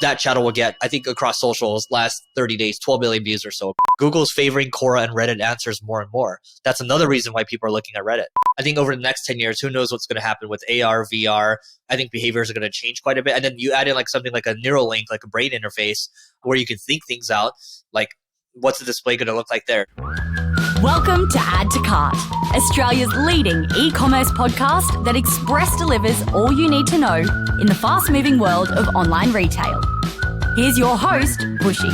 that channel will get, I think across socials, last 30 days, 12 million views or so. Google's favoring Quora and Reddit answers more and more. That's another reason why people are looking at Reddit. I think over the next 10 years, who knows what's going to happen with AR, VR. I think behaviors are going to change quite a bit. And then you add in like something like a Neuralink, like a brain interface, where you can think things out. Like, what's the display going to look like there? Welcome to Add to Cart, Australia's leading e-commerce podcast that express delivers all you need to know in the fast-moving world of online retail. Here's your host, Bushy.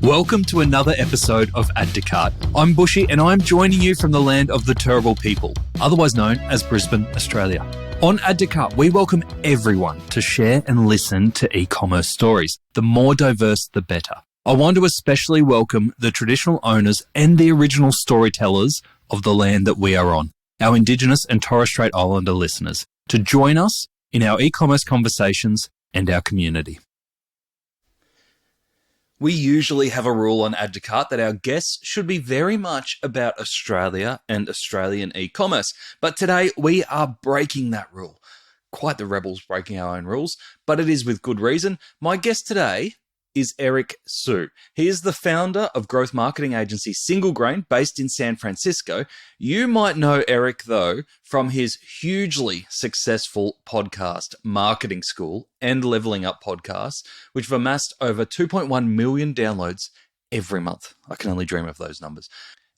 Welcome to another episode of Add to Cart. I'm Bushy and I'm joining you from the land of the terrible people, otherwise known as Brisbane, Australia. On Add to Cart, we welcome everyone to share and listen to e-commerce stories. The more diverse, the better. I want to especially welcome the traditional owners and the original storytellers of the land that we are on, our Indigenous and Torres Strait Islander listeners, to join us in our e-commerce conversations and our community. We usually have a rule on Add to Cart that our guests should be very much about Australia and Australian e-commerce. But today we are breaking that rule. Quite the rebels breaking our own rules, but it is with good reason. My guest today is Eric Su. He is the founder of growth marketing agency Single Grain, based in San Francisco. You might know Eric, though, from his hugely successful podcast, Marketing School, and Leveling Up podcasts, which have amassed over 2.1 million downloads every month. I can only dream of those numbers.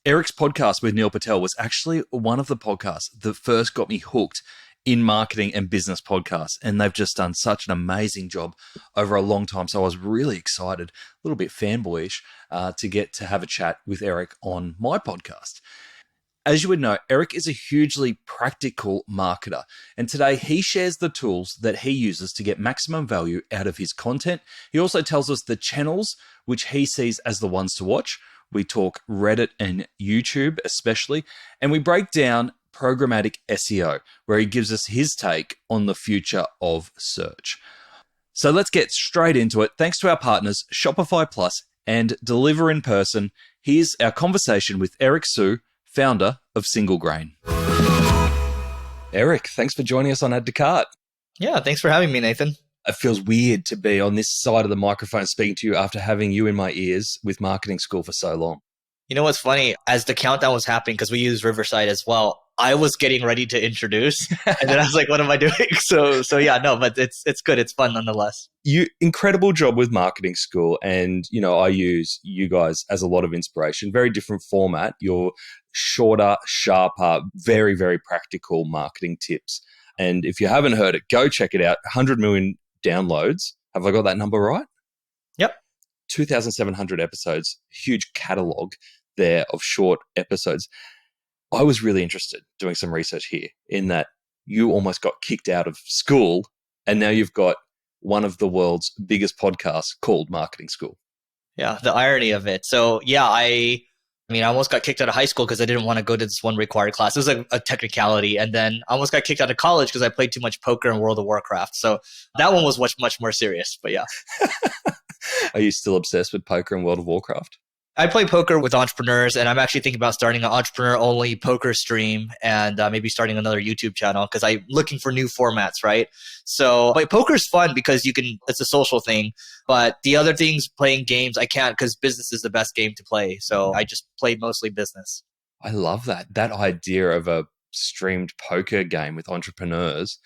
Eric's podcast with Neil Patel was actually one of the podcasts that first got me hooked in marketing and business podcasts, and they've just done such an amazing job over a long time. So I was really excited, a little bit fanboyish, to get to have a chat with Eric on my podcast. As you would know, Eric is a hugely practical marketer, and today he shares the tools that he uses to get maximum value out of his content. He also tells us the channels which he sees as the ones to watch. We talk Reddit and YouTube especially, and we break down programmatic SEO, where he gives us his take on the future of search. So let's get straight into it. Thanks to our partners, Shopify Plus and Deliver In Person, here's our conversation with Eric Su, founder of Single Grain. Eric, thanks for joining us on Add to Cart. Yeah, thanks for having me, Nathan. It feels weird to be on this side of the microphone speaking to you after having you in my ears with Marketing School for so long. You know what's funny? As the countdown was happening, because we use Riverside as well, I was getting ready to introduce, and then I was like, what am I doing? So yeah, no, but it's good. It's fun nonetheless. Incredible job with Marketing School. And, you know, I use you guys as a lot of inspiration. Very different format. You're shorter, sharper, very, very practical marketing tips. And if you haven't heard it, go check it out. 100 million downloads. Have I got that number right? Yep. 2,700 episodes. Huge catalog there of short episodes. I was really interested doing some research here in that you almost got kicked out of school and now you've got one of the world's biggest podcasts called Marketing School. Yeah, the irony of it. So yeah, I almost got kicked out of high school because I didn't want to go to this one required class. It was a technicality. And then I almost got kicked out of college because I played too much poker and World of Warcraft. So that one was much more serious, but yeah. Are you still obsessed with poker and World of Warcraft? I play poker with entrepreneurs, and I'm actually thinking about starting an entrepreneur-only poker stream and maybe starting another YouTube channel because I'm looking for new formats, right? So, but poker's fun because it's a social thing, but the other things, playing games, I can't because business is the best game to play. So I just play mostly business. I love that idea of a streamed poker game with entrepreneurs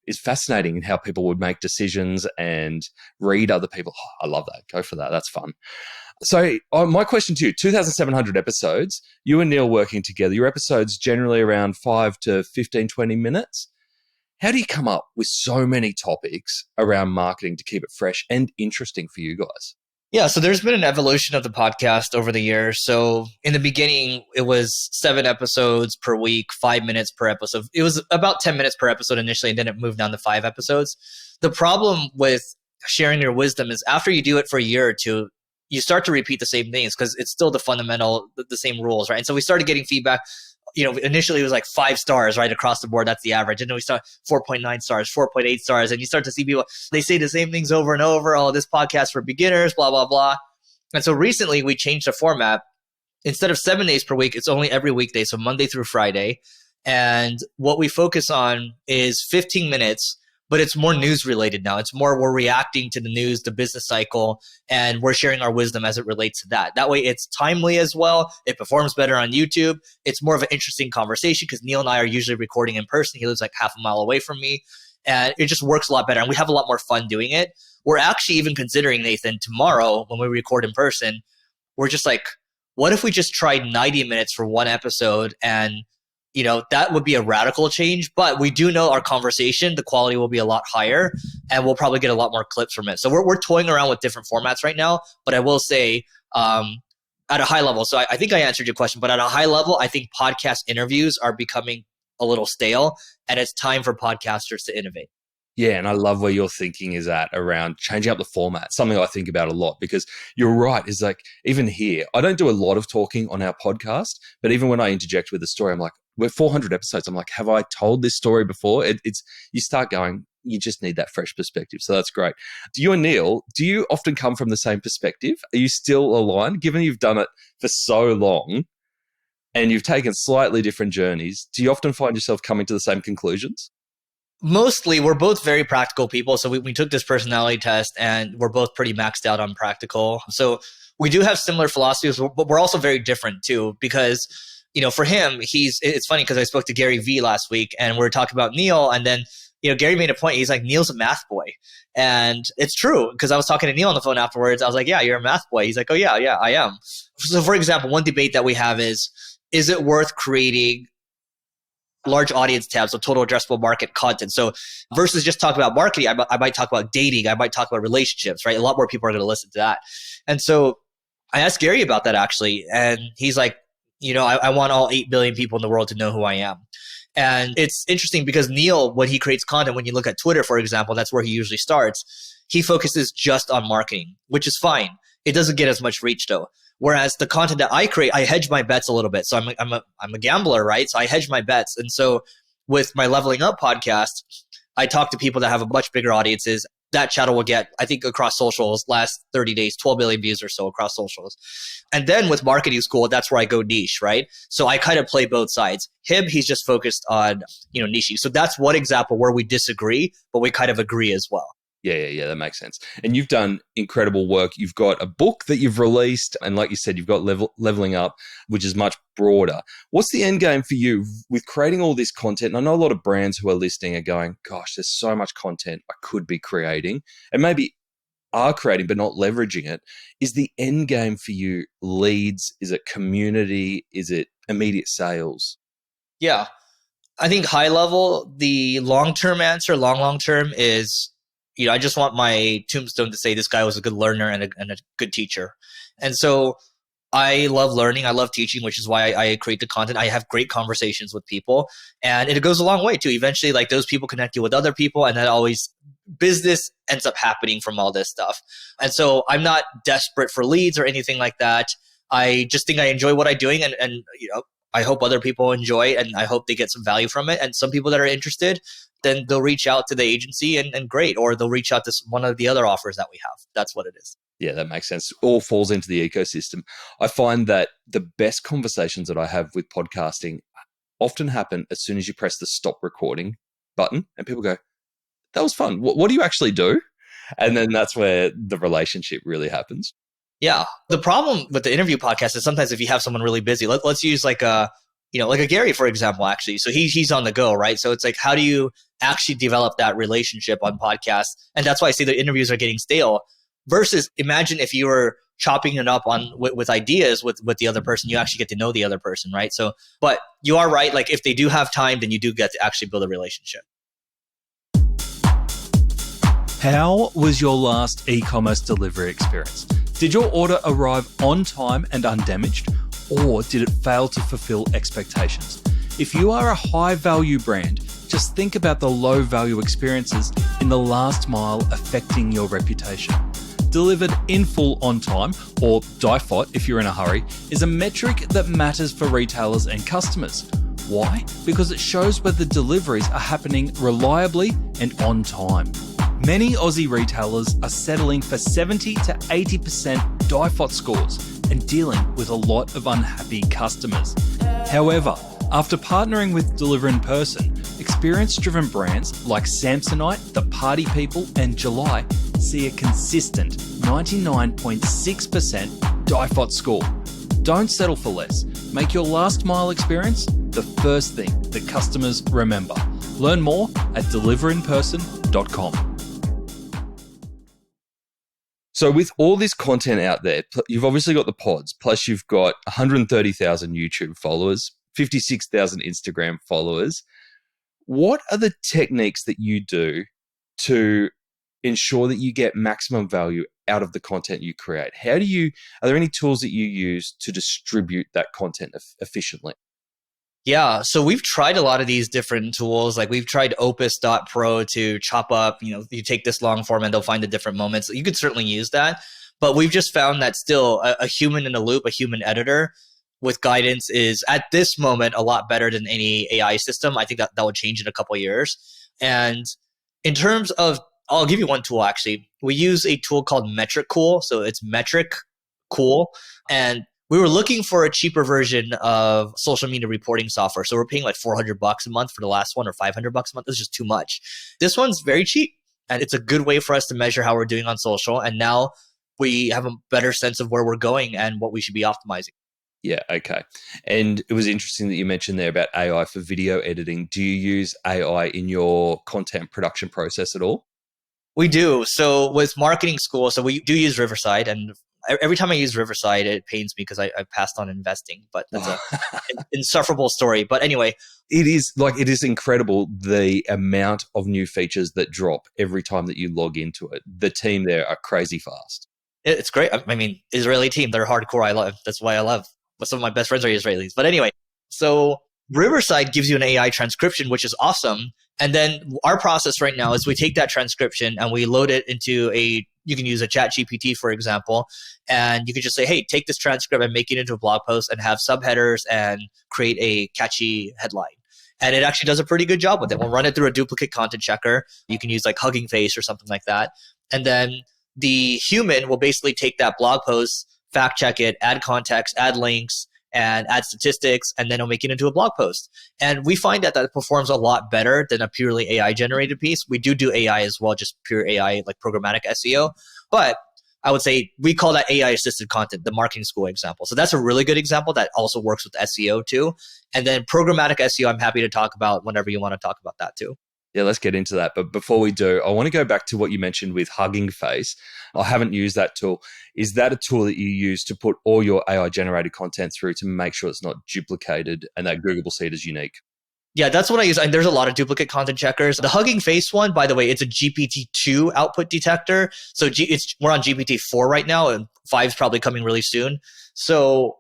is fascinating in how people would make decisions and read other people. Oh, I love that. Go for that. That's fun. So my question to you, 2,700 episodes, you and Neil working together, your episodes generally around 5 to 15, 20 minutes. How do you come up with so many topics around marketing to keep it fresh and interesting for you guys? Yeah, so there's been an evolution of the podcast over the years. So in the beginning, it was 7 episodes per week, 5 minutes per episode. It was about 10 minutes per episode initially, and then it moved down to 5 episodes. The problem with sharing your wisdom is after you do it for a year or two, you start to repeat the same things because it's still the fundamental, the same rules, right? And so we started getting feedback. You know, initially it was like 5 stars right across the board. That's the average. And then we start 4.9 stars, 4.8 stars. And you start to see people, they say the same things over and over. Oh, this podcast for beginners, blah, blah, blah. And so recently we changed the format. Instead of 7 days per week, it's only every weekday. So Monday through Friday. And what we focus on is 15 minutes, but it's more news related now. It's more we're reacting to the news, the business cycle, and we're sharing our wisdom as it relates to that. That way it's timely as well. It performs better on YouTube. It's more of an interesting conversation because Neil and I are usually recording in person. He lives like half a mile away from me. And it just works a lot better. And we have a lot more fun doing it. We're actually even considering, Nathan, tomorrow when we record in person, we're just like, what if we just tried 90 minutes for one episode? And, that would be a radical change. But we do know our conversation, the quality will be a lot higher, and we'll probably get a lot more clips from it. So we're toying around with different formats right now. But I will say, at a high level, so I think I answered your question, but at a high level, I think podcast interviews are becoming a little stale, and it's time for podcasters to innovate. Yeah, and I love where your thinking is at around changing up the format, something I think about a lot, because you're right, is like, even here, I don't do a lot of talking on our podcast, but even when I interject with a story, I'm like, we're 400 episodes. I'm like, have I told this story before? You start going, you just need that fresh perspective. So that's great. You and Neil, do you often come from the same perspective? Are you still aligned? Given you've done it for so long and you've taken slightly different journeys, do you often find yourself coming to the same conclusions? Mostly, we're both very practical people. So we took this personality test and we're both pretty maxed out on practical. So we do have similar philosophies, but we're also very different too, because, for him, it's funny because I spoke to Gary Vee last week and we were talking about Neil, and then, Gary made a point. He's like, Neil's a math boy. And it's true, because I was talking to Neil on the phone afterwards. I was like, yeah, you're a math boy. He's like, oh yeah, I am. So for example, one debate that we have is it worth creating large audience tabs, so total addressable market content? So versus just talk about marketing, I might talk about dating, I might talk about relationships, right? A lot more people are going to listen to that. And so I asked Gary about that actually, and he's like, I want all 8 billion people in the world to know who I am. And it's interesting because Neil, when he creates content, when you look at Twitter, for example, that's where he usually starts. He focuses just on marketing, which is fine. It doesn't get as much reach though. Whereas the content that I create, I hedge my bets a little bit. So I'm a gambler, right? So I hedge my bets. And so with my Leveling Up podcast, I talk to people that have a much bigger audiences. That channel will get, I think across socials, last 30 days, 12 billion views or so across socials. And then with Marketing School, that's where I go niche, right? So I kind of play both sides. Him, he's just focused on, niching. So that's one example where we disagree, but we kind of agree as well. Yeah, that makes sense. And you've done incredible work. You've got a book that you've released, and like you said, you've got Leveling Up, which is much broader. What's the end game for you with creating all this content? And I know a lot of brands who are listening are going, gosh, there's so much content I could be creating, and maybe are creating but not leveraging it. Is the end game for you leads? Is it community? Is it immediate sales? Yeah. I think high level, the long-term answer, long-term is, I just want my tombstone to say this guy was a good learner and a good teacher. And so I love learning. I love teaching, which is why I create the content. I have great conversations with people, and it goes a long way too. Eventually, like those people connect you with other people, and that always business ends up happening from all this stuff. And so I'm not desperate for leads or anything like that. I just think I enjoy what I'm doing, and I hope other people enjoy it, and I hope they get some value from it. And some people that are interested, then they'll reach out to the agency and great, or they'll reach out to one of the other offers that we have. That's what it is. Yeah, that makes sense. All falls into the ecosystem. I find that the best conversations that I have with podcasting often happen as soon as you press the stop recording button and people go, that was fun. What do you actually do? And then that's where the relationship really happens. Yeah. The problem with the interview podcast is sometimes if you have someone really busy, let's use like a Gary, for example, actually. So he's on the go, right? So it's like, how do you actually develop that relationship on podcasts? And that's why I say the interviews are getting stale versus imagine if you were chopping it up with ideas with the other person, you actually get to know the other person, right? So, but you are right. Like if they do have time, then you do get to actually build a relationship. How was your last e-commerce delivery experience? Did your order arrive on time and undamaged, or did it fail to fulfill expectations? If you are a high-value brand, just think about the low-value experiences in the last mile affecting your reputation. Delivered in full on time, or DIFOT if you're in a hurry, is a metric that matters for retailers and customers. Why? Because it shows whether deliveries are happening reliably and on time. Many Aussie retailers are settling for 70 to 80% DIFOT scores and dealing with a lot of unhappy customers. However, After partnering with Deliver In Person, experience-driven brands like Samsonite, The Party People, and July see a consistent 99.6% DIFOT score. Don't settle for less. Make your last mile experience the first thing that customers remember. Learn more at deliverinperson.com. So with all this content out there, you've obviously got the pods, plus you've got 130,000 YouTube followers, 56,000 Instagram followers. What are the techniques that you do to ensure that you get maximum value out of the content you create? Are there any tools that you use to distribute that content efficiently? Yeah, so we've tried a lot of these different tools. Like we've tried Opus.pro to chop up, you take this long form and they'll find the different moments. You could certainly use that, but we've just found that still a human in the loop, a human editor with guidance is at this moment a lot better than any AI system. I think that will change in a couple of years. And in terms of, I'll give you one tool actually. We use a tool called Metric Cool. So it's Metric Cool. And we were looking for a cheaper version of social media reporting software. So we're paying like $400 a month for the last one or $500 a month. It's just too much. This one's very cheap and it's a good way for us to measure how we're doing on social. And now we have a better sense of where we're going and what we should be optimizing. Yeah, okay. And it was interesting that you mentioned there about AI for video editing. Do you use AI in your content production process at all? We do. So with marketing school, so we do use Riverside, and every time I use Riverside, it pains me because I passed on investing, but that's an insufferable story. But anyway. It is incredible the amount of new features that drop every time that you log into it. The team there are crazy fast. It's great. I mean, Israeli team, they're hardcore. That's why I love. Some of my best friends are Israelis. But anyway, so Riverside gives you an AI transcription, which is awesome. And then our process right now is we take that transcription and we load it into you can use a chat GPT, for example, and you can just say, hey, take this transcript and make it into a blog post and have subheaders and create a catchy headline. And it actually does a pretty good job with it. We'll run it through a duplicate content checker. You can use like Hugging Face or something like that. And then the human will basically take that blog post, fact check it, add context, add links, and add statistics, and then it'll make it into a blog post. And we find that performs a lot better than a purely AI generated piece. We do AI as well, just pure AI, like programmatic SEO. But I would say we call that AI assisted content, the marketing school example. So that's a really good example that also works with SEO too. And then programmatic SEO, I'm happy to talk about whenever you want to talk about that too. Yeah, let's get into that. But before we do, I want to go back to what you mentioned with Hugging Face. I haven't used that tool. Is that a tool that you use to put all your AI-generated content through to make sure it's not duplicated and that Google will see it as unique? Yeah, that's what I use. And there's a lot of duplicate content checkers. The Hugging Face one, by the way, it's a GPT-2 output detector. So we're on GPT-4 right now, and 5 is probably coming really soon. So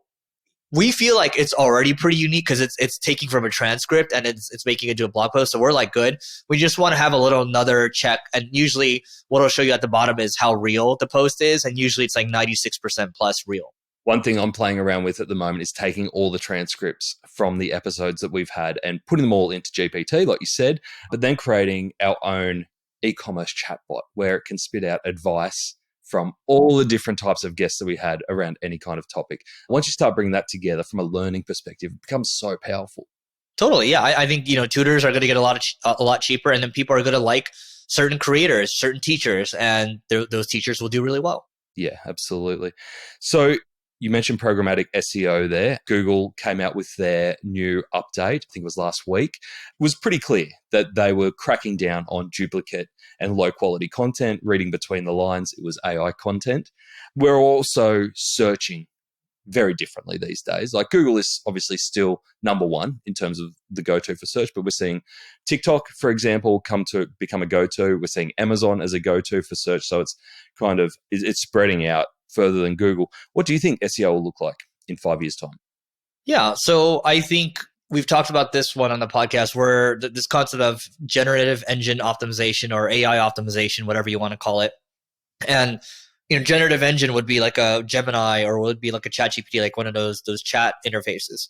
we feel like it's already pretty unique because it's taking from a transcript and it's making it into a blog post. So we're like, good. We just want to have another check. And usually what I'll show you at the bottom is how real the post is. And usually it's like 96% plus real. One thing I'm playing around with at the moment is taking all the transcripts from the episodes that we've had and putting them all into GPT, like you said, but then creating our own e-commerce chatbot where it can spit out advice from all the different types of guests that we had around any kind of topic. Once you start bringing that together from a learning perspective, it becomes so powerful. Totally. Yeah. I think, tutors are going to get a lot cheaper, and then people are going to like certain creators, certain teachers, and those teachers will do really well. Yeah, absolutely. So you mentioned programmatic SEO there. Google came out with their new update, I think it was last week. It was pretty clear that they were cracking down on duplicate and low quality content. Reading between the lines, it was AI content. We're also searching very differently these days. Like Google is obviously still number one in terms of the go-to for search, but we're seeing TikTok, for example, come to become a go-to. We're seeing Amazon as a go-to for search. So it's it's spreading out further than Google. What do you think SEO will look like in 5 years' time? Yeah, so I think we've talked about this one on the podcast where this concept of generative engine optimization or AI optimization, whatever you want to call it. And generative engine would be like a Gemini or would be like a ChatGPT, like one of those chat interfaces.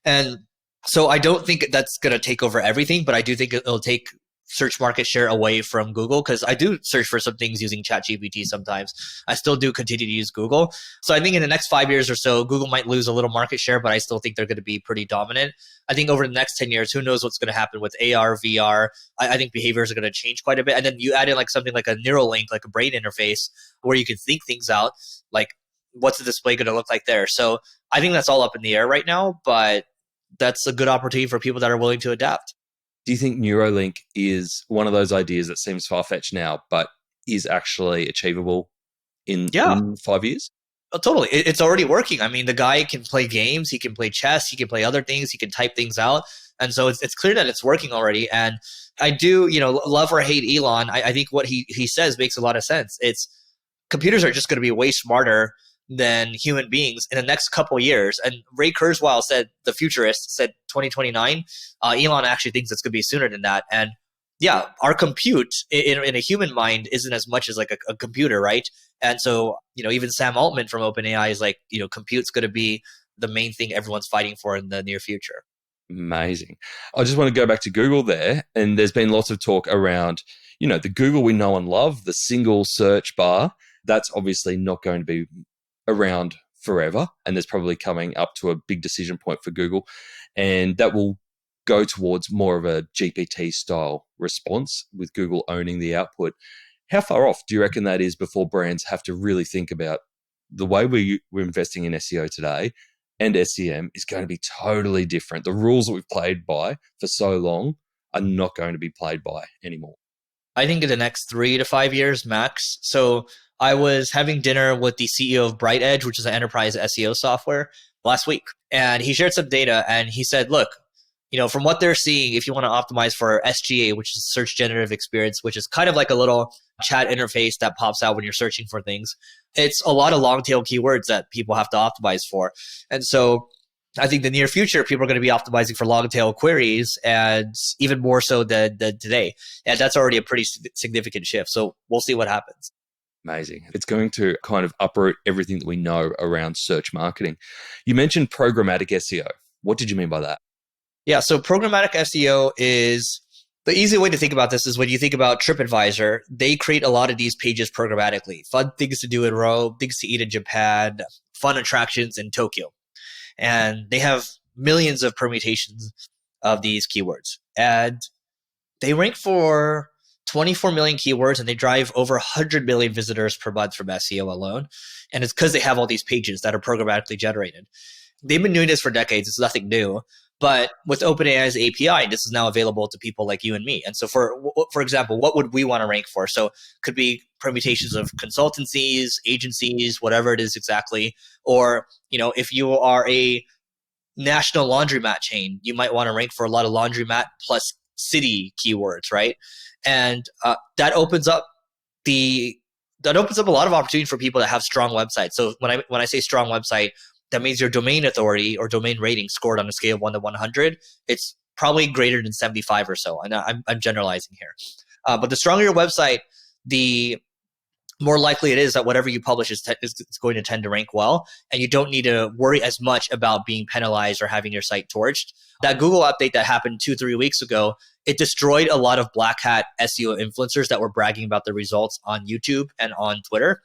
And so I don't think that's going to take over everything, but I do think it'll take search market share away from Google, because I do search for some things using ChatGPT sometimes. I still do continue to use Google. So I think in the next 5 years or so, Google might lose a little market share, but I still think they're going to be pretty dominant. I think over the next 10 years, who knows what's going to happen with AR, VR. I think behaviors are going to change quite a bit. And then you add in like something like a neural link, like a brain interface, where you can think things out, like what's the display going to look like there? So I think that's all up in the air right now, but that's a good opportunity for people that are willing to adapt. Do you think Neuralink is one of those ideas that seems far-fetched now, but is actually achievable in 5 years? Oh, totally. It's already working. I mean, the guy can play games, he can play chess, he can play other things, he can type things out. And so it's clear that it's working already. And I do, love or hate Elon. I think what he says makes a lot of sense. It's computers are just going to be way smarter than human beings in the next couple of years. And Ray Kurzweil said, the futurist, said 2029. Elon actually thinks it's going to be sooner than that. And yeah, our compute in a human mind isn't as much as like a computer, right? And so, even Sam Altman from OpenAI is like, compute's going to be the main thing everyone's fighting for in the near future. Amazing. I just want to go back to Google there. And there's been lots of talk around, the Google we know and love, the single search bar. That's obviously not going to be around forever. And there's probably coming up to a big decision point for Google. And that will go towards more of a GPT style response with Google owning the output. How far off do you reckon that is before brands have to really think about the way we're investing in SEO today and SEM is going to be totally different? The rules that we've played by for so long are not going to be played by anymore. I think in the next 3 to 5 years max. So I was having dinner with the CEO of BrightEdge, which is an enterprise SEO software, last week. And he shared some data and he said, look, from what they're seeing, if you want to optimize for SGA, which is search generative experience, which is kind of like a little chat interface that pops out when you're searching for things, it's a lot of long tail keywords that people have to optimize for. And so I think the near future, people are going to be optimizing for long tail queries, and even more so than today. And that's already a pretty significant shift. So we'll see what happens. Amazing. It's going to kind of uproot everything that we know around search marketing. You mentioned programmatic SEO. What did you mean by that? Yeah, so programmatic SEO is the easy way to think about this is when you think about TripAdvisor, they create a lot of these pages programmatically. Fun things to do in Rome, things to eat in Japan, fun attractions in Tokyo. And they have millions of permutations of these keywords. And they rank for 24 million keywords and they drive over 100 million visitors per month from SEO alone. And it's because they have all these pages that are programmatically generated. They've been doing this for decades. It's nothing new. But with OpenAI's API, this is now available to people like you and me. And so for example, what would we want to rank for? So it could be permutations of consultancies, agencies, whatever it is exactly. Or, if you are a national laundromat chain, you might want to rank for a lot of laundromat plus city keywords, right? And that opens up a lot of opportunity for people that have strong websites. So when I say strong website, that means your domain authority or domain rating scored on a scale of 1 to 100, it's probably greater than 75 or so. And I'm generalizing here. But the stronger your website, the more likely it is that whatever you publish is going to tend to rank well. And you don't need to worry as much about being penalized or having your site torched. That Google update that happened 2-3 weeks ago, it destroyed a lot of black hat SEO influencers that were bragging about their results on YouTube and on Twitter.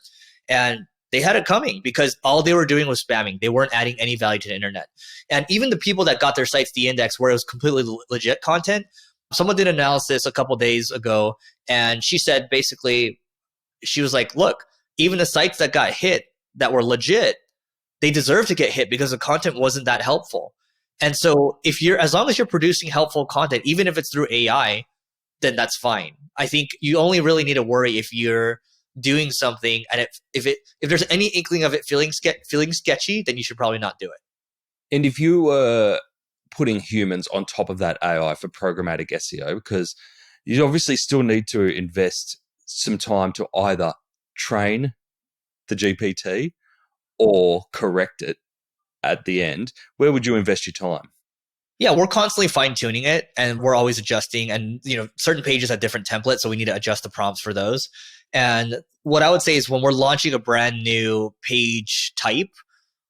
And they had it coming because all they were doing was spamming. They weren't adding any value to the internet. And even the people that got their sites de-indexed where it was completely legit content, someone did an analysis a couple days ago, and she said basically, she was like, look, even the sites that got hit that were legit, they deserve to get hit because the content wasn't that helpful. And so as long as you're producing helpful content, even if it's through AI, then that's fine. I think you only really need to worry if you're doing something, and if there's any inkling of it feeling sketchy, then you should probably not do it. And if you were putting humans on top of that AI for programmatic SEO, because you obviously still need to invest some time to either train the GPT or correct it at the end, where would you invest your time? Yeah, we're constantly fine-tuning it and we're always adjusting, and certain pages have different templates, so we need to adjust the prompts for those. And what I would say is when we're launching a brand new page type,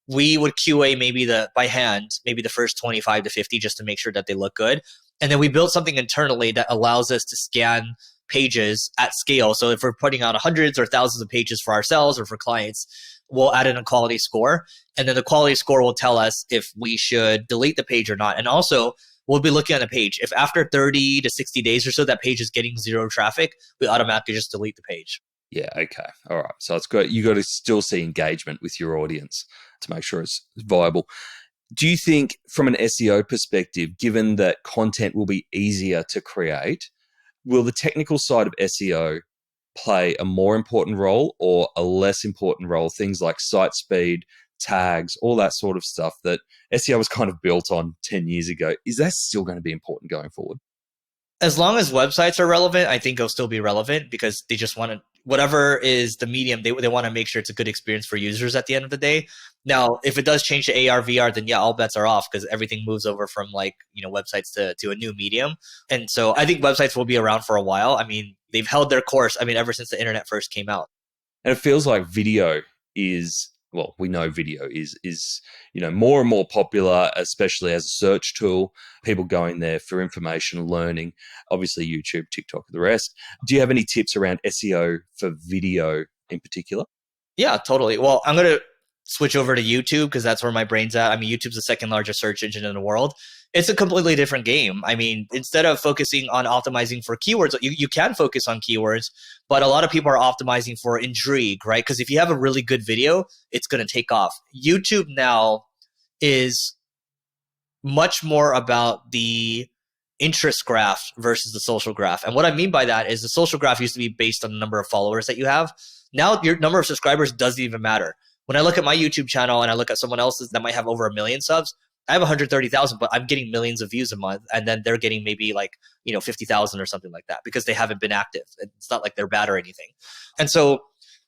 we would QA maybe by hand, maybe the first 25 to 50 just to make sure that they look good. And then we built something internally that allows us to scan pages at scale. So if we're putting out hundreds or thousands of pages for ourselves or for clients, we'll add in a quality score. And then the quality score will tell us if we should delete the page or not. And also, we'll be looking at the page. If after 30 to 60 days or so, that page is getting zero traffic, we automatically just delete the page. Yeah, okay. All right. So it's got you got to still see engagement with your audience to make sure it's viable. Do you think from an SEO perspective, given that content will be easier to create, will the technical side of SEO play a more important role or a less important role? Things like site speed, tags, all that sort of stuff that SEO was kind of built on 10 years ago. Is that still going to be important going forward? As long as websites are relevant, I think it'll still be relevant because they just want to, whatever is the medium, they want to make sure it's a good experience for users at the end of the day. Now, if it does change to AR, VR, then yeah, all bets are off because everything moves over from websites to a new medium. And so I think websites will be around for a while. I mean, they've held their course, ever since the internet first came out. And it feels like video is, well, we know video is more and more popular, especially as a search tool. People going there for information, learning, obviously YouTube, TikTok, the rest. Do you have any tips around SEO for video in particular? Yeah, totally. Well, I'm going to switch over to YouTube because that's where my brain's at. YouTube's the second largest search engine in the world. It's a completely different game. Instead of focusing on optimizing for keywords, you can focus on keywords, but a lot of people are optimizing for intrigue, right? Because if you have a really good video, it's going to take off. YouTube now is much more about the interest graph versus the social graph. And what I mean by that is the social graph used to be based on the number of followers that you have. Now your number of subscribers doesn't even matter. When I look at my YouTube channel and I look at someone else's that might have over 1 million subs, I have 130,000, but I'm getting millions of views a month. And then they're getting maybe 50,000 or something like that because they haven't been active. It's not like they're bad or anything. And so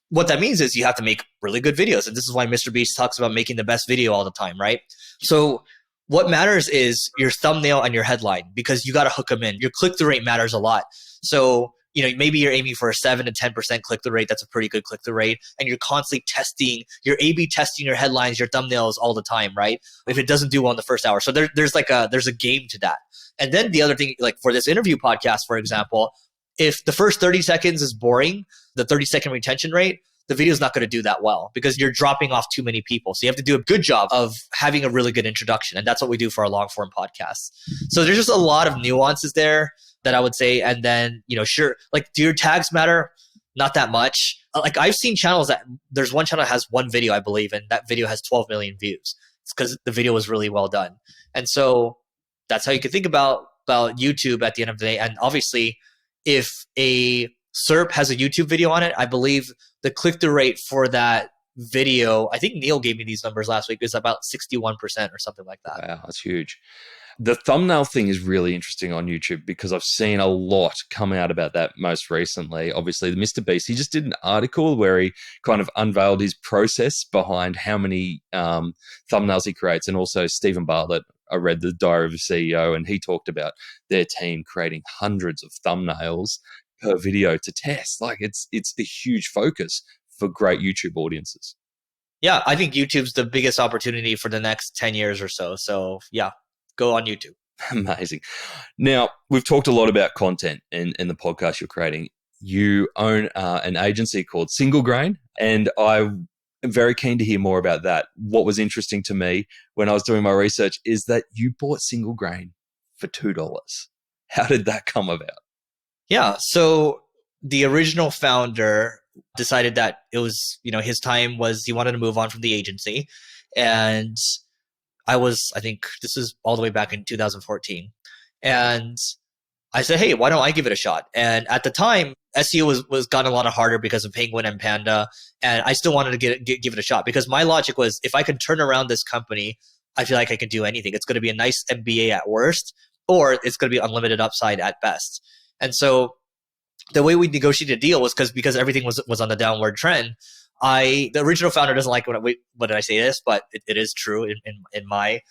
what that means is you have to make really good videos. And this is why Mr. Beast talks about making the best video all the time, right? So what matters is your thumbnail and your headline because you got to hook them in. Your click-through rate matters a lot. So maybe you're aiming for a 7 to 10% click-through rate. That's a pretty good click-through rate. And you're constantly testing, you're A/B testing your headlines, your thumbnails all the time, right? If it doesn't do well in the first hour. So there's a game to that. And then the other thing, like for this interview podcast, for example, if the first 30 seconds is boring, the 30-second retention rate, the video is not going to do that well because you're dropping off too many people. So you have to do a good job of having a really good introduction. And that's what we do for our long form podcasts. So there's just a lot of nuances there that I would say. And then, sure, do your tags matter? Not that much. I've seen channels that there's one channel that has one video, I believe, and that video has 12 million views. It's because the video was really well done. And so that's how you can think about YouTube at the end of the day. And obviously, if a SERP has a YouTube video on it, I believe the click-through rate for that video, I think Neil gave me these numbers last week, is about 61% or something like that. Wow, that's huge. The thumbnail thing is really interesting on YouTube because I've seen a lot come out about that most recently. Obviously, the Mr. Beast, he just did an article where he kind of unveiled his process behind how many thumbnails he creates. And also Stephen Bartlett, I read the Diary of a CEO, and he talked about their team creating hundreds of thumbnails per video to test. It's a huge focus for great YouTube audiences. Yeah, I think YouTube's the biggest opportunity for the next 10 years or so. So yeah, go on YouTube. Amazing. Now, we've talked a lot about content in the podcast you're creating. You own an agency called Single Grain, and I'm very keen to hear more about that. What was interesting to me when I was doing my research is that you bought Single Grain for $2. How did that come about? Yeah, so the original founder decided that it was, his time was, he wanted to move on from the agency. And I think this is all the way back in 2014. And I said, hey, why don't I give it a shot? And at the time, SEO was gotten a lot harder because of Penguin and Panda. And I still wanted to give it a shot because my logic was if I can turn around this company, I feel like I can do anything. It's going to be a nice MBA at worst, or it's going to be unlimited upside at best. And so the way we negotiated a deal was because everything was on the downward trend. The original founder doesn't like what did I say this, but it is true in my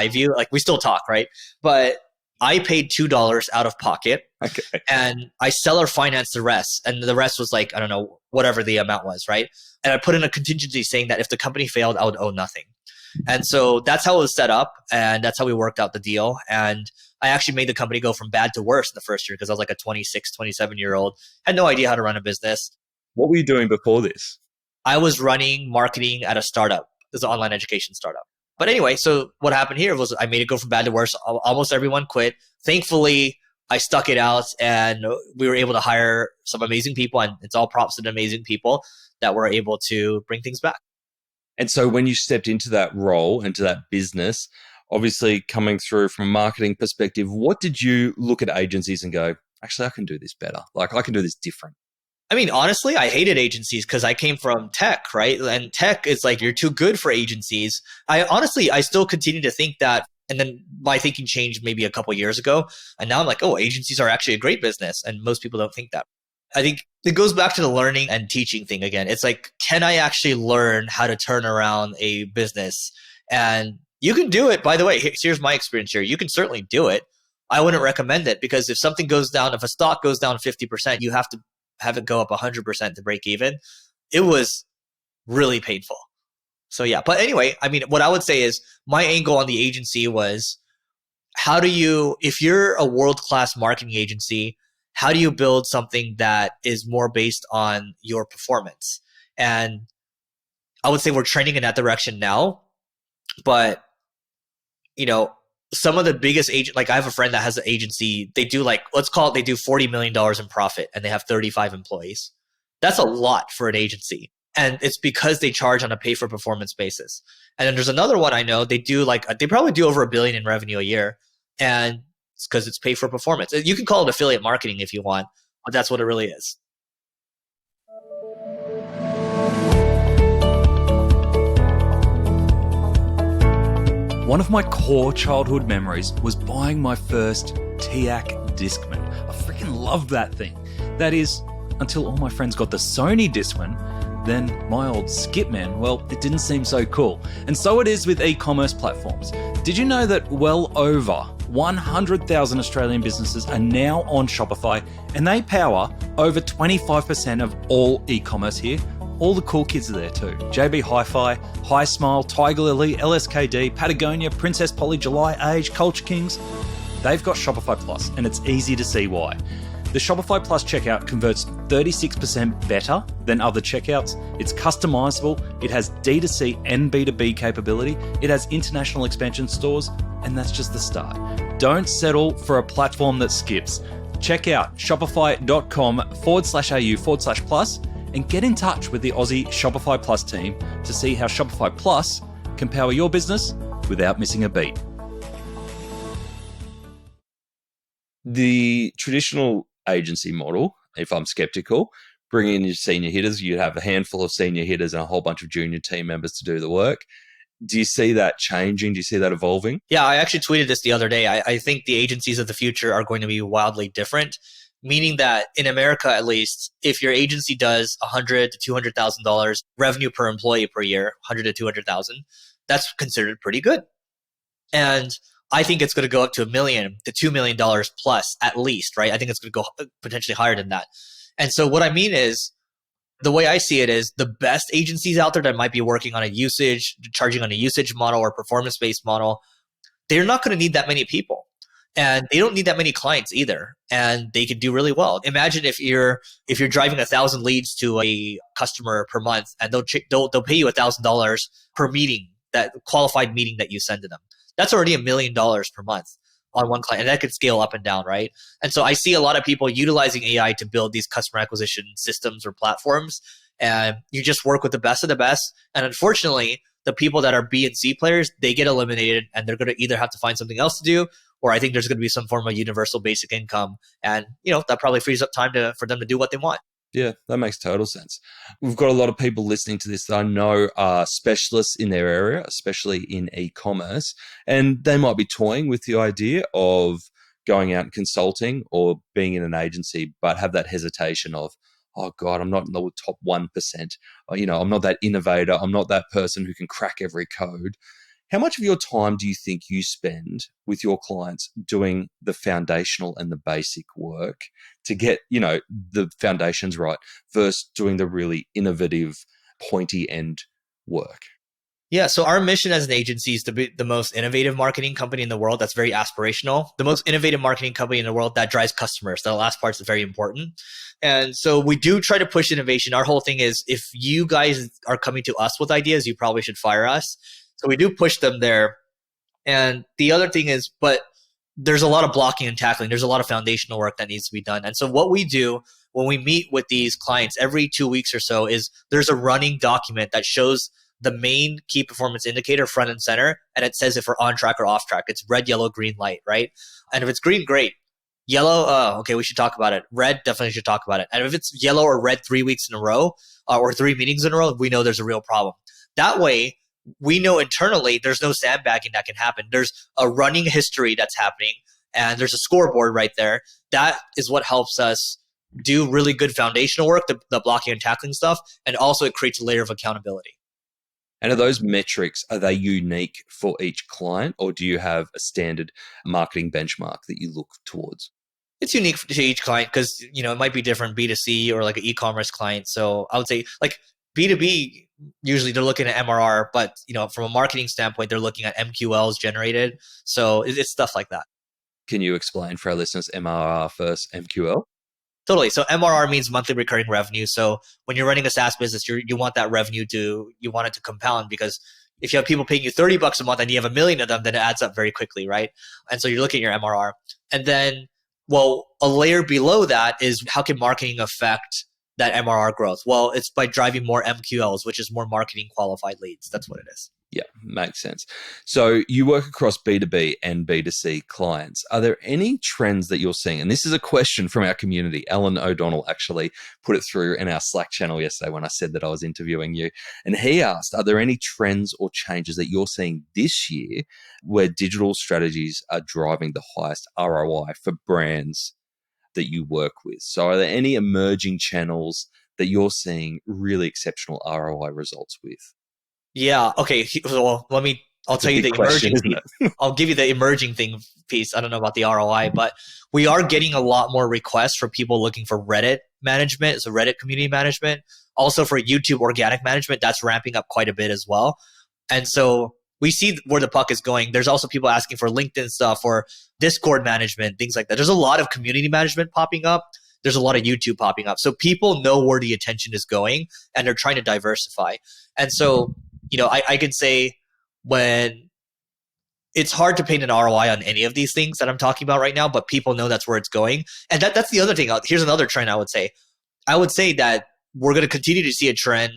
view. We still talk, right? But I paid $2 out of pocket, okay, and I seller financed the rest, and the rest was I don't know, whatever the amount was, right? And I put in a contingency saying that if the company failed, I would owe nothing. And so that's how it was set up. And that's how we worked out the deal. And I actually made the company go from bad to worse in the first year because I was like a 26, 27-year-old, had no idea how to run a business. What were you doing before this? I was running marketing at a startup. It was an online education startup. But anyway, so what happened here was I made it go from bad to worse. Almost everyone quit. Thankfully, I stuck it out and we were able to hire some amazing people. And it's all props to the amazing people that were able to bring things back. And so when you stepped into that role, into that business, obviously coming through from a marketing perspective, what did you look at agencies and go, actually, I can do this better. Like I can do this different. I mean, honestly, I hated agencies because I came from tech, right? And tech is like, you're too good for agencies. I still continue to think that. And then my thinking changed maybe a couple of years ago. And now I'm like, oh, agencies are actually a great business. And most people don't think that. I think it goes back to the learning and teaching thing again. It's like, can I actually learn how to turn around a business? And you can do it. By the way, here's my experience here. You can certainly do it. I wouldn't recommend it because if something goes down, if a stock goes down 50%, you have to have it go up 100% to break even. It was really painful. So yeah, but anyway, I mean, what I would say is my angle on the agency was if you're a world-class marketing agency, how do you build something that is more based on your performance? And I would say we're trending in that direction now, but some of the biggest like I have a friend that has an agency. They do let's call it, they do $40 million in profit and they have 35 employees. That's a lot for an agency. And it's because they charge on a pay for performance basis. And then there's another one I know, they probably do over $1 billion in revenue a year. And it's because it's pay for performance. You can call it affiliate marketing if you want, but that's what it really is. One of my core childhood memories was buying my first TIAC Discman. I freaking loved that thing. That is, until all my friends got the Sony Discman, then my old Skipman, well, it didn't seem so cool. And so it is with e-commerce platforms. Did you know that well over 100,000 Australian businesses are now on Shopify and they power over 25% of all e-commerce here? All the cool kids are there too. JB Hi-Fi, High Smile, Tiger Lily, LSKD, Patagonia, Princess Polly, July Age, Culture Kings. They've got Shopify Plus and it's easy to see why. The Shopify Plus checkout converts 36% better than other checkouts. It's customizable. It has D2C and B2B capability. It has international expansion stores, and that's just the start. Don't settle for a platform that skips. Check out shopify.com/au/plus and get in touch with the Aussie Shopify Plus team to see how Shopify Plus can power your business without missing a beat. The traditional agency model, if I'm skeptical, bring in your senior hitters. You have a handful of senior hitters and a whole bunch of junior team members to do the work. Do you see that changing? Do you see that evolving? Yeah, I actually tweeted this the other day. I think the agencies of the future are going to be wildly different, meaning that in America, at least, if your agency does $100,000 to $200,000 revenue per employee per year, $100,000 to $200,000, that's considered pretty good. And I think it's going to go up to $1 million to $2 million plus at least, right? I think it's going to go potentially higher than that. And so what I mean is, the way I see it is the best agencies out there that might be working on charging on a usage model or performance-based model, they're not going to need that many people. And they don't need that many clients either. And they can do really well. Imagine if you're driving 1,000 leads to a customer per month, and they'll pay you $1,000 per meeting, that qualified meeting that you send to them. That's already $1 million per month on one client, and that could scale up and down, right? And so I see a lot of people utilizing AI to build these customer acquisition systems or platforms, and you just work with the best of the best. And unfortunately, the people that are B and C players, they get eliminated, and they're going to either have to find something else to do, or I think there's going to be some form of universal basic income, and that probably frees up time for them to do what they want. Yeah, that makes total sense. We've got a lot of people listening to this that I know are specialists in their area, especially in e-commerce, and they might be toying with the idea of going out and consulting or being in an agency, but have that hesitation of, oh God, I'm not in the top 1%. I'm not that innovator. I'm not that person who can crack every code. How much of your time do you think you spend with your clients doing the foundational and the basic work to get, the foundations right versus doing the really innovative, pointy end work? Yeah, so our mission as an agency is to be the most innovative marketing company in the world. That's very aspirational. The most innovative marketing company in the world that drives customers. The last part is very important. And so we do try to push innovation. Our whole thing is if you guys are coming to us with ideas, you probably should fire us. So we do push them there. And the other thing is, but there's a lot of blocking and tackling. There's a lot of foundational work that needs to be done. And so what we do when we meet with these clients every 2 weeks or so is there's a running document that shows the main key performance indicator front and center. And it says if we're on track or off track. It's red, yellow, green light, right? And if it's green, great. Yellow, okay, we should talk about it. Red, definitely should talk about it. And if it's yellow or red 3 weeks in a row or 3 meetings in a row, we know there's a real problem. That way, we know internally there's no sandbagging that can happen. There's a running history that's happening and there's a scoreboard right there. That is what helps us do really good foundational work, the blocking and tackling stuff, and also it creates a layer of accountability. And are those metrics, are they unique for each client, or do you have a standard marketing benchmark that you look towards? It's unique to each client because, it might be different B2C or like an e-commerce client. So I would say like B2B, usually they're looking at MRR, but, from a marketing standpoint, they're looking at MQLs generated. So it's stuff like that. Can you explain for our listeners MRR versus MQL? Totally. So MRR means monthly recurring revenue. So when you're running a SaaS business, you want that revenue you want it to compound, because if you have people paying you $30 a month and you have 1 million of them, then it adds up very quickly, right? And so you're looking at your MRR. And then, a layer below that is how can marketing affect that MRR growth? Well, it's by driving more MQLs, which is more marketing qualified leads. That's what it is. Yeah, makes sense. So you work across B2B and B2C clients. Are there any trends that you're seeing? And this is a question from our community. Alan O'Donnell actually put it through in our Slack channel yesterday when I said that I was interviewing you. And he asked, are there any trends or changes that you're seeing this year where digital strategies are driving the highest ROI for brands that you work with? So are there any emerging channels that you're seeing really exceptional ROI results with? Yeah. Okay. Well, I'll tell you the question, emerging piece. I'll give you the emerging thing piece. I don't know about the ROI, but we are getting a lot more requests for people looking for Reddit management. So Reddit community management, also for YouTube organic management, that's ramping up quite a bit as well. And so we see where the puck is going. There's also people asking for LinkedIn stuff or Discord management, things like that. There's a lot of community management popping up. There's a lot of YouTube popping up. So people know where the attention is going and they're trying to diversify. And so, I can say when it's hard to paint an ROI on any of these things that I'm talking about right now, but people know that's where it's going. And that's the other thing. Here's another trend I would say. I would say that we're going to continue to see a trend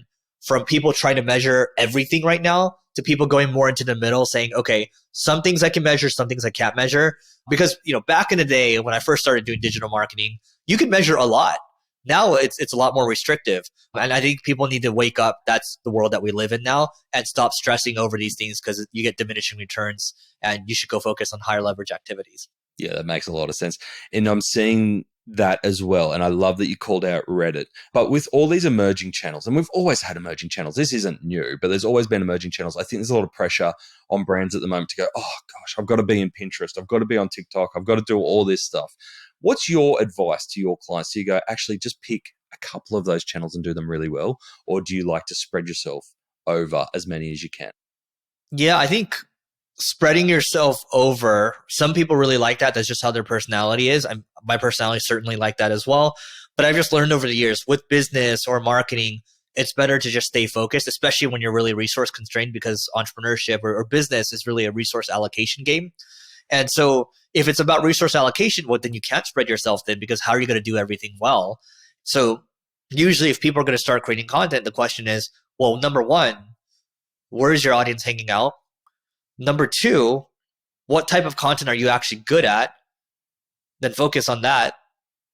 from people trying to measure everything right now to people going more into the middle saying, okay, some things I can measure, some things I can't measure. Because, back in the day when I first started doing digital marketing, you could measure a lot. Now it's a lot more restrictive. And I think people need to wake up. That's the world that we live in now, and stop stressing over these things because you get diminishing returns and you should go focus on higher leverage activities. Yeah, that makes a lot of sense. And I'm seeing that as well. And I love that you called out Reddit. But with all these emerging channels, and we've always had emerging channels, this isn't new, but there's always been emerging channels. I think there's a lot of pressure on brands at the moment to go, oh gosh, I've got to be in Pinterest. I've got to be on TikTok. I've got to do all this stuff. What's your advice to your clients? Do you go, actually just pick a couple of those channels and do them really well? Or do you like to spread yourself over as many as you can? Yeah, I think spreading yourself over, some people really like that. That's just how their personality is. My personality certainly like that as well. But I've just learned over the years with business or marketing, it's better to just stay focused, especially when you're really resource constrained, because entrepreneurship or business is really a resource allocation game. And so if it's about resource allocation, well, then you can't spread yourself thin, because how are you going to do everything well? So usually if people are going to start creating content, the question is, well, number one, where is your audience hanging out? Number two, what type of content are you actually good at? Then focus on that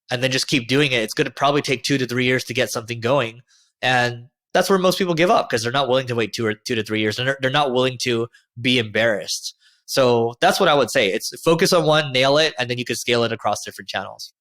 and then just keep doing it. It's going to probably take 2 to 3 years to get something going. And that's where most people give up, because they're not willing to wait 2 to 3 years, and they're not willing to be embarrassed. So that's what I would say. It's focus on one, nail it, and then you can scale it across different channels.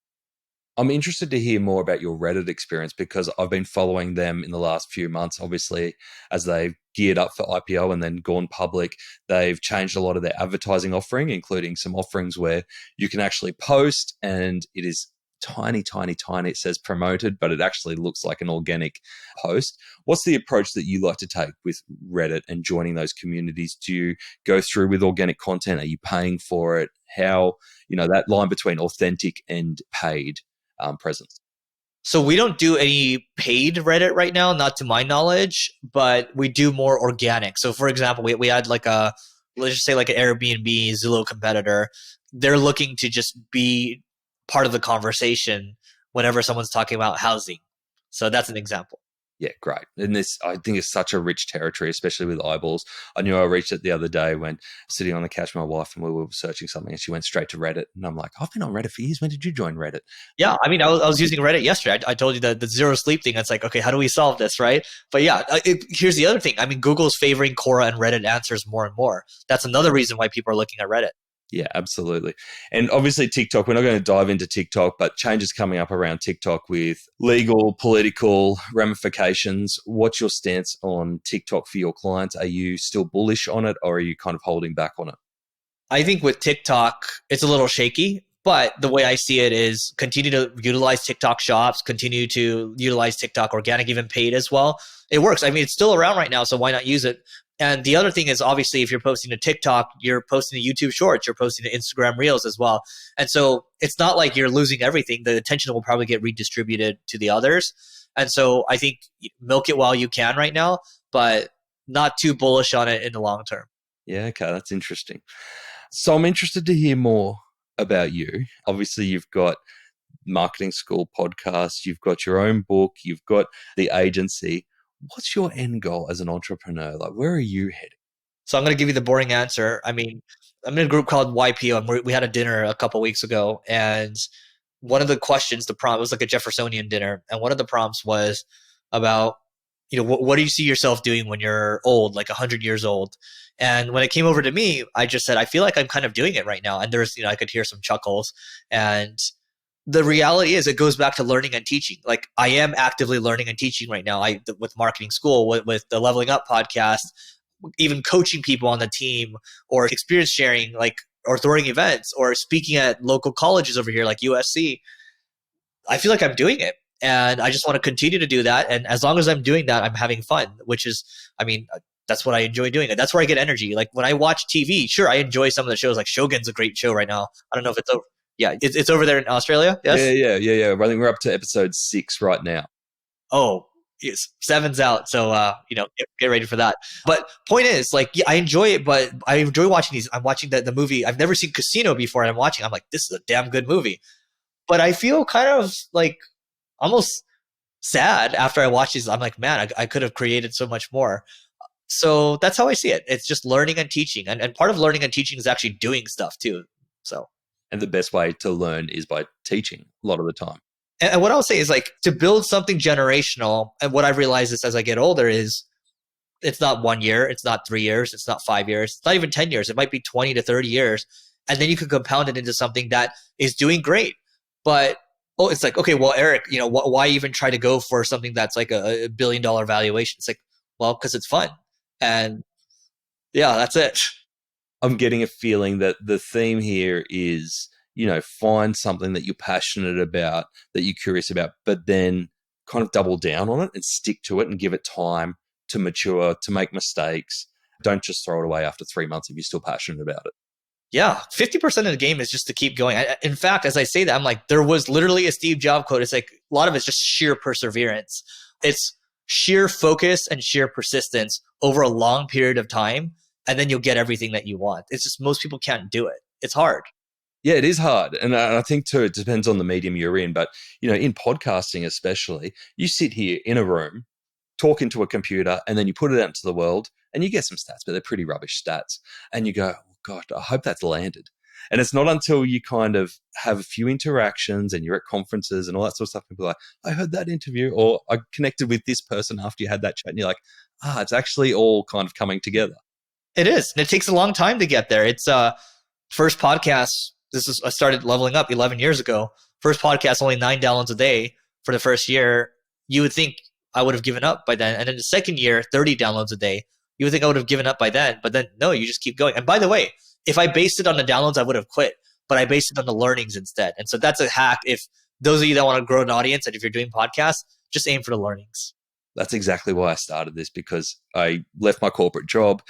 I'm interested to hear more about your Reddit experience, because I've been following them in the last few months, obviously, as they've geared up for IPO and then gone public. They've changed a lot of their advertising offering, including some offerings where you can actually post and it is tiny, tiny, tiny. It says promoted, but it actually looks like an organic post. What's the approach that you like to take with Reddit and joining those communities? Do you go through with organic content? Are you paying for it? How, that line between authentic and paid presence? So we don't do any paid Reddit right now, not to my knowledge, but we do more organic. So for example, we had let's just say like an Airbnb, Zillow competitor. They're looking to just be part of the conversation whenever someone's talking about housing. So that's an example. Yeah, great. And this, I think, is such a rich territory, especially with eyeballs. I knew I reached it the other day when sitting on the couch with my wife and we were searching something and she went straight to Reddit. And I'm like, I've been on Reddit for years. When did you join Reddit? Yeah, I mean, I was using Reddit yesterday. I told you the zero sleep thing. It's like, okay, how do we solve this, right? But yeah, here's the other thing. I mean, Google's favoring Quora and Reddit answers more and more. That's another reason why people are looking at Reddit. Yeah, absolutely. And obviously TikTok, we're not going to dive into TikTok, but changes coming up around TikTok with legal, political ramifications. What's your stance on TikTok for your clients? Are you still bullish on it or are you kind of holding back on it? I think with TikTok, it's a little shaky, but the way I see it is continue to utilize TikTok shops, continue to utilize TikTok organic, even paid as well. It works. I mean, it's still around right now, so why not use it? And the other thing is, obviously, if you're posting to TikTok, you're posting to YouTube Shorts, you're posting to Instagram Reels as well. And so it's not like you're losing everything. The attention will probably get redistributed to the others. And so I think milk it while you can right now, but not too bullish on it in the long term. Yeah, okay, that's interesting. So I'm interested to hear more about you. Obviously, you've got marketing school podcasts, you've got your own book, you've got the agency. What's your end goal as an entrepreneur? Like, where are you heading? So I'm going to give you the boring answer. I mean, I'm in a group called YPO, and we had a dinner a couple weeks ago, and one of the questions, the prompt, it was like a Jeffersonian dinner, and one of the prompts was about, what do you see yourself doing when you're old, like 100 years old? And when it came over to me, I just said, I feel like I'm kind of doing it right now. And there's, I could hear some chuckles. And the reality is it goes back to learning and teaching. Like I am actively learning and teaching right now. With marketing school, with the Leveling Up podcast, even coaching people on the team or experience sharing, or throwing events or speaking at local colleges over here, like USC. I feel like I'm doing it. And I just want to continue to do that. And as long as I'm doing that, I'm having fun, which is, that's what I enjoy doing. And that's where I get energy. Like when I watch TV, sure, I enjoy some of the shows. Like Shogun's a great show right now. I don't know if it's over. Yeah, it's over there in Australia. Yes. Yeah. I think we're up to episode 6 right now. Oh, yes. 7's out. So, get ready for that. But point is, I enjoy it, but I enjoy watching these. I'm watching the movie. I've never seen Casino before. And I'm like, this is a damn good movie. But I feel kind of like almost sad after I watch these. I'm like, man, I could have created so much more. So that's how I see it. It's just learning and teaching. And part of learning and teaching is actually doing stuff too. So. And the best way to learn is by teaching a lot of the time. And what I'll say is to build something generational. And what I've realized is as I get older is it's not 1 year. It's not 3 years. It's not 5 years. It's not even 10 years. It might be 20 to 30 years. And then you can compound it into something that is doing great. But, it's like, okay, well, Eric, why even try to go for something that's like a $1 billion valuation? It's like, well, because it's fun. And yeah, that's it. I'm getting a feeling that the theme here is, find something that you're passionate about, that you're curious about, but then kind of double down on it and stick to it and give it time to mature, to make mistakes. Don't just throw it away after 3 months if you're still passionate about it. Yeah, 50% of the game is just to keep going. In fact, as I say that, I'm like, there was literally a Steve Jobs quote. It's like a lot of it's just sheer perseverance. It's sheer focus and sheer persistence over a long period of time. And then you'll get everything that you want. It's just most people can't do it. It's hard. Yeah, it is hard. And I think too, it depends on the medium you're in. But, in podcasting especially, you sit here in a room, talk into a computer, and then you put it out into the world and you get some stats, but they're pretty rubbish stats. And you go, oh God, I hope that's landed. And it's not until you kind of have a few interactions and you're at conferences and all that sort of stuff, people are like, I heard that interview or I connected with this person after you had that chat. And you're like, it's actually all kind of coming together. It is. And it takes a long time to get there. It's first podcast. I started Leveling Up 11 years ago. First podcast, only 9 downloads a day for the first year. You would think I would have given up by then. And in the second year, 30 downloads a day. You would think I would have given up by then. But then, no, you just keep going. And by the way, if I based it on the downloads, I would have quit. But I based it on the learnings instead. And so that's a hack. If those of you that want to grow an audience, and if you're doing podcasts, just aim for the learnings. That's exactly why I started this, because I left my corporate job,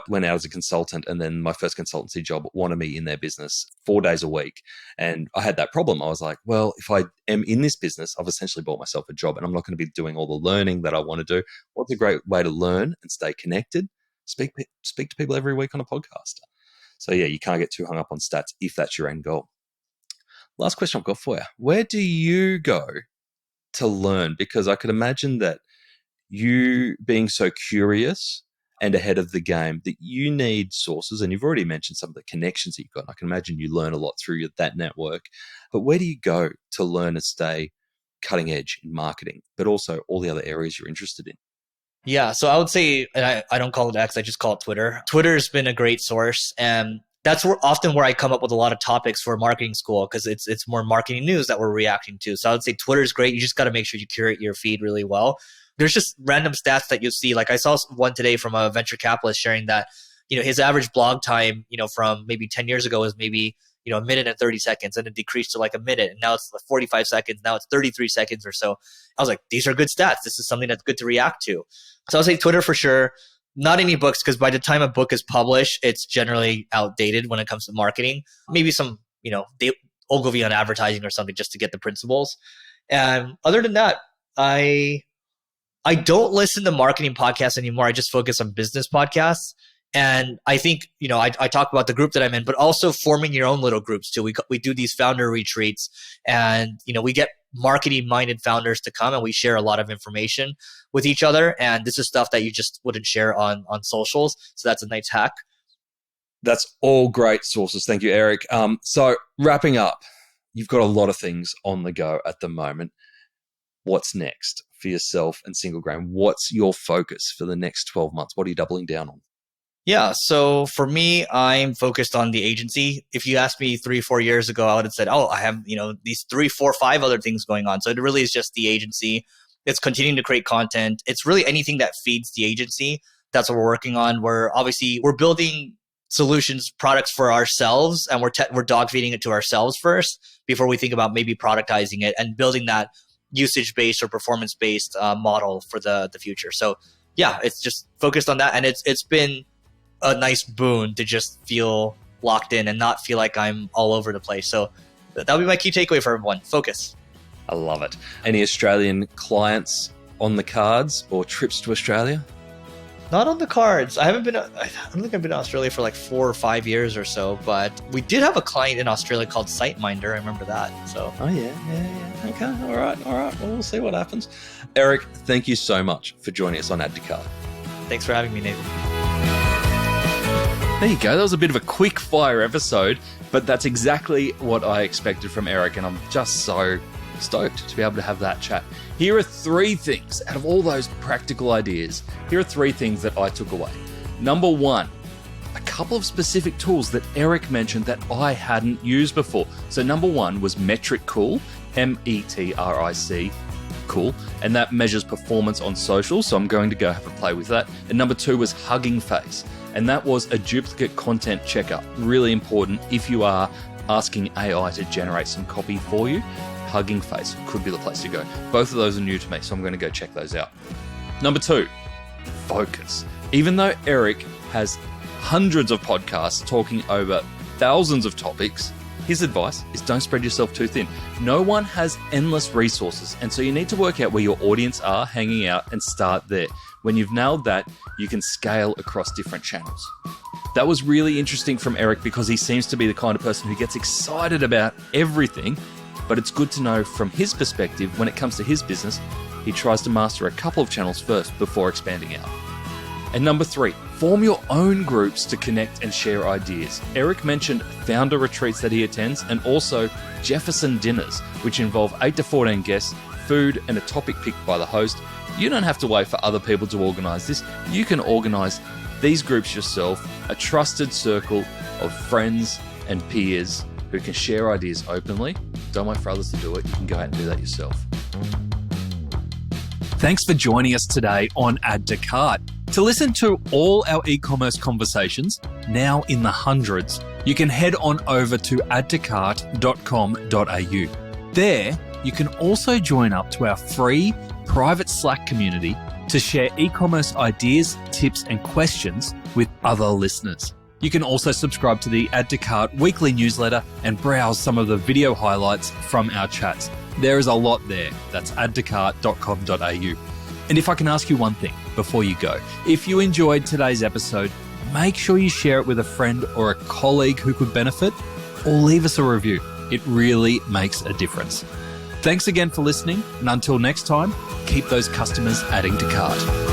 went out as a consultant, and then my first consultancy job wanted me in their business 4 days a week. And I had that problem. I was like, well, if I am in this business, I've essentially bought myself a job and I'm not going to be doing all the learning that I want to do. What's a great way to learn and stay connected? Speak to people every week on a podcast. So yeah, you can't get too hung up on stats if that's your end goal. Last question I've got for you. Where do you go to learn? Because I could imagine that you being so curious and ahead of the game, that you need sources, and you've already mentioned some of the connections that you've got. And I can imagine you learn a lot through that network. But where do you go to learn and stay cutting edge in marketing, but also all the other areas you're interested in? Yeah, so I would say, and I don't call it X, I just call it Twitter. Twitter's been a great source, and that's often where I come up with a lot of topics for marketing school, because it's more marketing news that we're reacting to. So I would say Twitter's great. You just got to make sure you curate your feed really well. There's just random stats that you'll see. Like I saw one today from a venture capitalist sharing that, his average blog time, from maybe 10 years ago was maybe, a minute and 30 seconds, and it decreased to like a minute. And now it's like 45 seconds. Now it's 33 seconds or so. I was like, these are good stats. This is something that's good to react to. So I would say Twitter for sure. Not any books, because by the time a book is published, it's generally outdated when it comes to marketing. Maybe some, Ogilvy on advertising or something, just to get the principles. And other than that, I don't listen to marketing podcasts anymore. I just focus on business podcasts. And I think, I talk about the group that I'm in, but also forming your own little groups too. We do these founder retreats, and, we get marketing minded founders to come, and we share a lot of information with each other. And this is stuff that you just wouldn't share on socials. So that's a nice hack. That's all great sources. Thank you, Eric. So wrapping up, you've got a lot of things on the go at the moment. What's next for yourself and Single Grain? What's your focus for the next 12 months? What are you doubling down on? Yeah. So for me, I'm focused on the agency. If you asked me 3-4 years ago, I would have said, I have, these 3, 4, 5 other things going on. So it really is just the agency. It's continuing to create content. It's really anything that feeds the agency. That's what we're working on. We're building solutions, products for ourselves, and we're dog feeding it to ourselves first before we think about maybe productizing it and building that usage-based or performance-based model for the future. So yeah, it's just focused on that. And it's been a nice boon to just feel locked in and not feel like I'm all over the place. So that would be my key takeaway for everyone. Focus. I love it. Any Australian clients on the cards or trips to Australia? Not on the cards. I don't think I've been to Australia for like 4 or 5 years or so, but we did have a client in Australia called SiteMinder. I remember that. So. Oh yeah. Okay. All right. Well, we'll see what happens. Eric, thank you so much for joining us on Add to Cart. Thanks for having me, Nathan. There you go. That was a bit of a quick fire episode, but that's exactly what I expected from Eric, and I'm just so stoked to be able to have that chat. Here are 3 things out of all those practical ideas. Here are 3 things that I took away. Number 1, a couple of specific tools that Eric mentioned that I hadn't used before. So number 1 was Metric Cool, METRIC Cool, and that measures performance on social. So I'm going to go have a play with that. And number 2 was Hugging Face, and that was a duplicate content checker. Really important if you are asking AI to generate some copy for you. Hugging Face could be the place to go. Both of those are new to me, so I'm going to go check those out. Number 2, focus. Even though Eric has hundreds of podcasts talking over thousands of topics, his advice is don't spread yourself too thin. No one has endless resources, and so you need to work out where your audience are hanging out and start there. When you've nailed that, you can scale across different channels. That was really interesting from Eric, because he seems to be the kind of person who gets excited about everything, but it's good to know from his perspective, when it comes to his business, he tries to master a couple of channels first before expanding out. And number 3, form your own groups to connect and share ideas. Eric mentioned founder retreats that he attends, and also Jefferson dinners, which involve 8 to 14 guests, food, and a topic picked by the host. You don't have to wait for other people to organize this. You can organize these groups yourself, a trusted circle of friends and peers who can share ideas openly. Don't wait for others to do it. You can go out and do that yourself. Thanks for joining us today on Add to Cart. To listen to all our e-commerce conversations, now in the hundreds, you can head on over to addtocart.com.au. There, you can also join up to our free private Slack community to share e-commerce ideas, tips, and questions with other listeners. You can also subscribe to the Add to Cart weekly newsletter and browse some of the video highlights from our chats. There is a lot there. That's addtocart.com.au. And if I can ask you one thing before you go, if you enjoyed today's episode, make sure you share it with a friend or a colleague who could benefit, or leave us a review. It really makes a difference. Thanks again for listening, and until next time, keep those customers adding to cart.